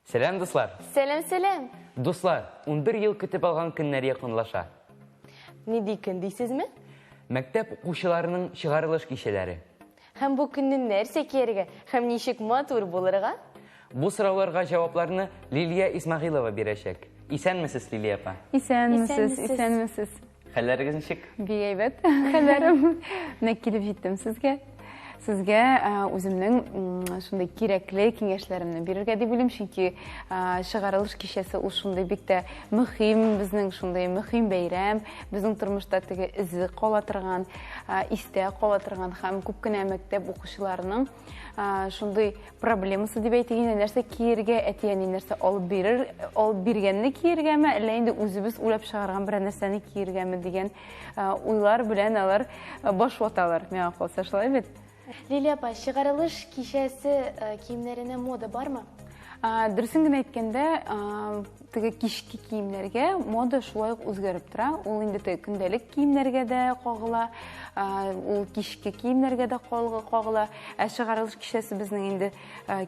Сәлем, дуслар. Сәлем. Дуслар, 11 ел көтеп алган көннәр якынлаша. Не дейкен дейсезме? Мәктәп укучыларының чыгарылыш кичәләре. Һәм бу көннең нәрсә кирәге, һәм ничек матур булырга? Бу сорауларга җавапларны Лилия Исмагыйлова бирәчәк. Исәнмесез, Лилия апа? Исәнмесез. Хәлләрегез ничек? Бик әйбәт. Хәлләрем. Менә килеп җиттем сезгә. Сезгә үземнең шундый кирәкле киңәшләремне бирергә дип уйлыйм, чөнки чыгарылыш кичәсе ул шундый бик тә мөһим, безнең шундый мөһим бәйрәм, безнең тормышта теге изе кала торган, истә кала торган һәм күп кенә мәктәп укучыларының шундый проблемасы дип әйтегез, нәрсә киергә, әтияни нәрсә алып биргәнне киергәме, әллә инде үзебез уйлап чыгарган бер нәрсәне киергәме дигән уйлар белән алар баш ваталар. Миңа калса шулай бит. Лилия апа, чыгарылыш кичәсе киемнәренә мода бармы? Дөресен генә әйткәндә, теге кички киемнәргә мода шулай ук үзгәреп тора. Ул инде көндәлек киемнәргә дә кагыла, ул кички киемнәргә дә кагыла. Чыгарылыш кичәсе безнең инде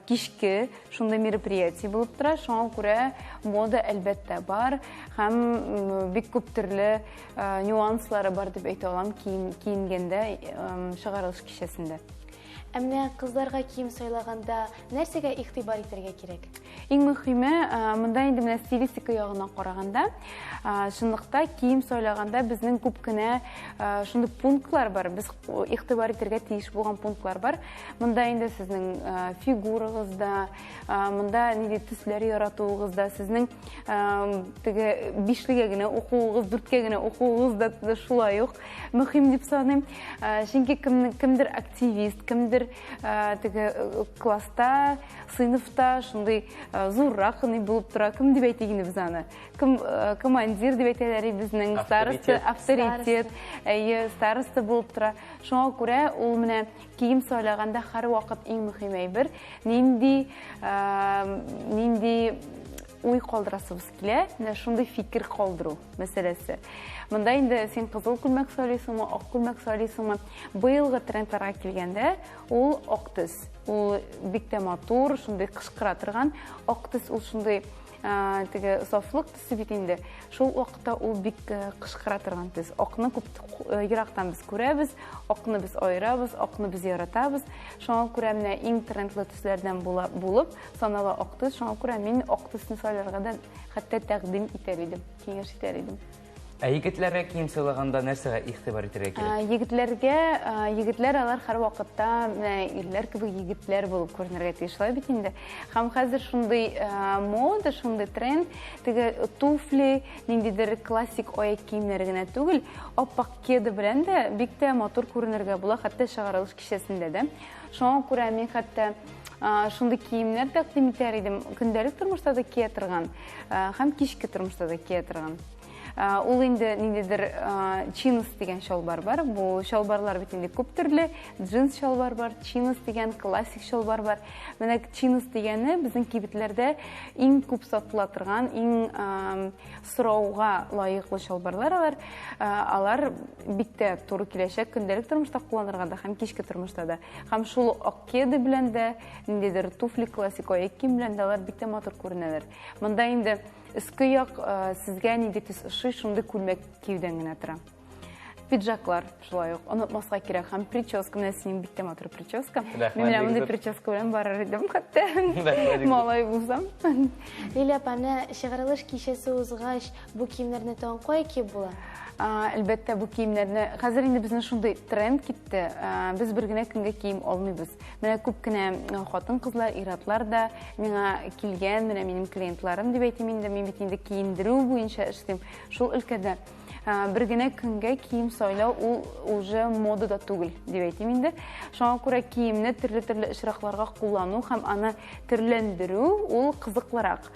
кичке шундый мероприятие булып тора. Шуңа күрә мода әлбәттә бар һәм бик күп төрле нюанслары бар дип әйтә алам киенгәндә чыгарылыш кичәсендә. Әмма кызларга кием сайлаганда нәрсәгә игътибар итәргә кирәк? Иң мөһиме, монда инде менә стилистика ягына караганда, шунлыкта кием сайлаганда безнең күп кенә шундый пунктлар бар. Без игътибар итәргә тиеш булган пунктлар бар. Монда инде сезнең фигурагызда, монда нинди төсләр яратуыгызда, сезнең теге 5-легә генә укуыгыз, 4-кә генә укуыгыз да шулай ук мөһим дип саныйм. Чөнки кемдер активист, кемдер теге класста, сыйныфта шундый зуррак булып тора. Кем дип әйтик инде без аны? Командир дип әйтәләр безнең, староста, авторитет, староста булып тора. Шуңа күрә ул менә кием сайлаганда һәр вакыт иң мөһим әйбер нинди уй калдырасыбыз килә, менә шундый фикер калдыру мәсьәләсе. Монда инде син кызыл күлмәк сайлыйсыңмы, ак күлмәк сайлыйсыңмы? Быелгы трендларга килгәндә, ул ак төс. Ул бик тә матур, шундый кычкыра торган ак төс, ул шундый теге сафлык төсе бит инде. Шул вакытта ул бик кычкыра торган төс. Акны күп ерактан без күрәбез, акны без аерабыз, акны без яратабыз. Шуңа күрә менә иң трендлы төсләрдән булып санала ак төс. Шуңа күрә мин ак төсне сайларга да хәтта тәкъдим итәр идем, киңәш итәр идем. Егетләргә кием сайлаганда нәрсәгә игътибар итәргә кирәк? Егетләр алар һәр вакытта ирләр кебек егетләр булып күренергә тиеш бит инде. Һәм хәзер шундый мода, шундый тренд, теге туфли, ниндидер классик аяк киемнәр генә түгел, ап-ак кеда белән дә бик тә матур күренергә була, хәтта чыгарылыш кичәсендә дә. Шуңа күрә мин хәтта шундый киемнәр тәкъдим итәр идем, көндәлек тормышта да кия торган, һәм кичке тормышта да кия торган. Ул инде ниндидер чинос дигән шалбар бар. Бу шалбарлар бит инде күп төрле. Джинс шалбар бар, чинос дигән классик шалбар бар. Менә чинос дигәне безнең кибетләрдә иң күп сатыла торган, иң сорауга лаеклы шалбарлар алар. Алар бик тә туры киләчәк көндәлек тормышта кулланырга да һәм кичке тормышта да. Һәм шул ак кеда белән дә, ниндидер туфли классик аяк кием белән дә алар бик тә матур күренәләр. Монда инде өске як сезгә нинди төс ошый, шундый күлмәк киюдән генә тора. Пиджаклар шулай ук онытмаска кирәк, һәм прическа, менә синең бик тә матур прическа. Мин мондай прическа белән барыр идем хәтта. Малай булсам. Лилия апа, чыгарылыш кичәсе узгач, бу киемнәрне тагын кая киеп була? Әлбәттә, бу киемнәрне хәзер инде безнең шундый тренд китте. Без бер генә көнгә кием алмыйбыз. Менә күп кенә хатын-кызлар, иратлар да миңа килгән, менә минем клиентларым дип әйтим инде, мин бит инде киендерү буенча эшлим. Шул өлкәдә бер генә көнгә кием сайлау ул уже модада түгел дип әйтим инде. Шуңа күрә киемне төрле очракларга куллану һәм аны төрләндерү ул кызыклырак.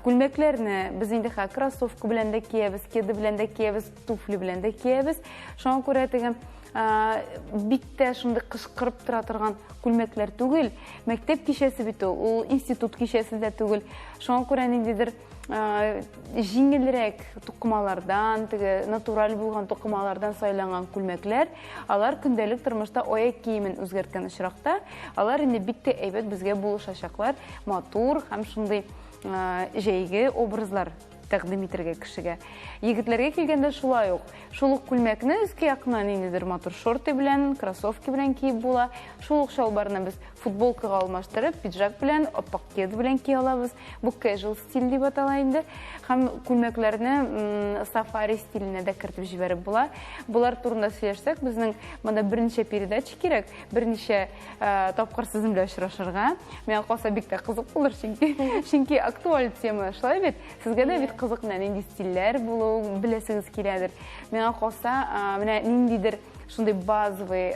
Күлмәкләрне без инде кроссовка белән дә киябез, кеда белән дә киябез, туфли белән дә киябез. Шуңа күрә теге битте шундай кышкырып тора торган күлмәкләр түгел, мәктәп кишәсе бит ул институт кишәсе дә түгел. Шуңа күрә ниндидер жиңелрәк тукымалардан, натураль булган тукымалардан сайланган күлмәкләр, алар көндәлек тормышта аяк киемен үзгәрткән очракта, алар инде бик тә әйбәт безгә булышачаклар, матур һәм шундый җәйге образлар тәкъдим итәргә кешегә. Егетләргә килгәндә шулай ук. Шул ук күлмәкне өскә якыннан ниндидер матур шорты белән, кроссовки белән киеп була. Шул ук шалбарны без футболкага алмаштырып, пиджак белән, аппак кед белән кия алабыз. Бу casual стиль дип атала инде. Һәм күлмәкләрне сафари стиленә дә кертеп җибәреп була. Булар турында сөйләшсәк, безнең монда берничә передача кирәк, берничә тапкыр сезнең белән очрашырга. Миңа калса бик тә кызык булыр, чөнки актуаль тема шулай бит. Сезгә дә бит кызык нинди стильләр булу беләсегез киләдер. Миңа калса, менә ниндидер шундый базовый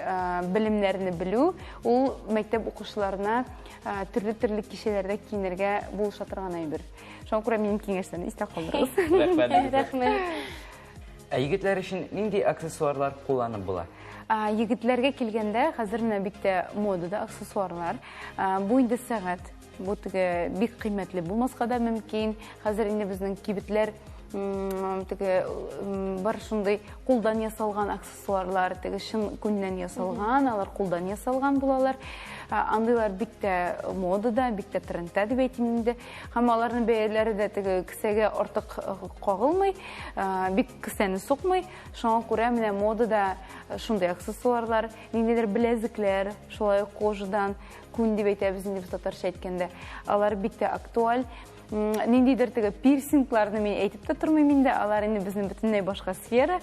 белемнәрне белү, ул мәктәп укучыларына төрле кичәләрдә киенергә булыша торган әйбер. Шуңа күрә минем киңәшләрне истә калдырыгыз. Рәхмәт. Егетләр өчен нинди аксессуарлар кулланып була? Егетләргә килгәндә, хәзер менә бик тә модада аксессуарлар. Бу инде сәгать. Бу бик кыйммәтле булмаска да мөмкин. Хәзер инде безнең кибетләр бар шундый кулдан ясалган аксессуарлар, шын күннән ясалган, алар кулдан ясалган булалар. Андыйлар бик тә модада, бик тә трендта дип әйтим инде. Һәм аларның бәяләре дә кесәгә артык кагылмый, бик кесәне сукмый. Шуңа күрә менә модада шундый аксессуарлар, ниндидер беләзекләр, шулай кожадан, күн дип әйтәбез инде татарча әйткәндә. Алар бик тә актуаль. Ниндидер пирсингларны мин әйтеп тә тормыйм инде, алар инде безнең бөтенләй башка сфера.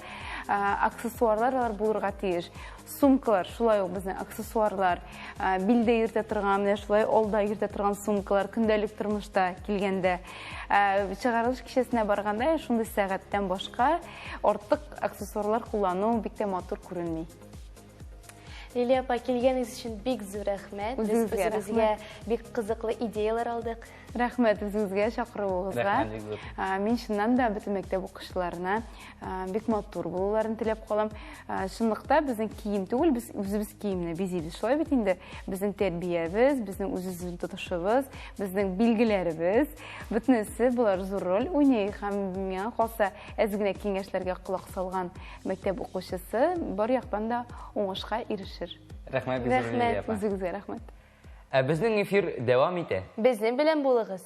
Аксессуарлар алар булырга тиеш. Сумкалар, шулай ук безнең аксессуарлар, билдә йөртә торган, менә шулай алда йөртә торган сумкалар көндәлек тормышта килгәндә, чыгарылыш кичәсенә барганда шундый сәгатьтән башка артык аксессуарлар куллану бик тә матур күренми. Лилия апа, килгәнегез өчен бик зур рәхмәт. Без үзебезгә бик кызыклы идеялар алдык. Рәхмәт үзегезгә чакыруыгызга. Мин чыннан да бөтен мәктәп укучыларына бик матур булуларын теләп калам. Чынлыкта безнең кием түгел, без үзебез киемне бизибез. Шулай бит инде безнең тәрбиябез, безнең үзебезнең тотышыбыз, безнең билгеләребез, бөтенесе булар зур роль уйный. Һәм миңа калса, әз генә киңәшләргә колак салган мәктәп укучысы бар яктан да уңышка ирешер. Рәхмәт, Лилия апа. Үзегезгә рәхмәт. Безнең эфир дәвам итә. Безнең белән булыгыз.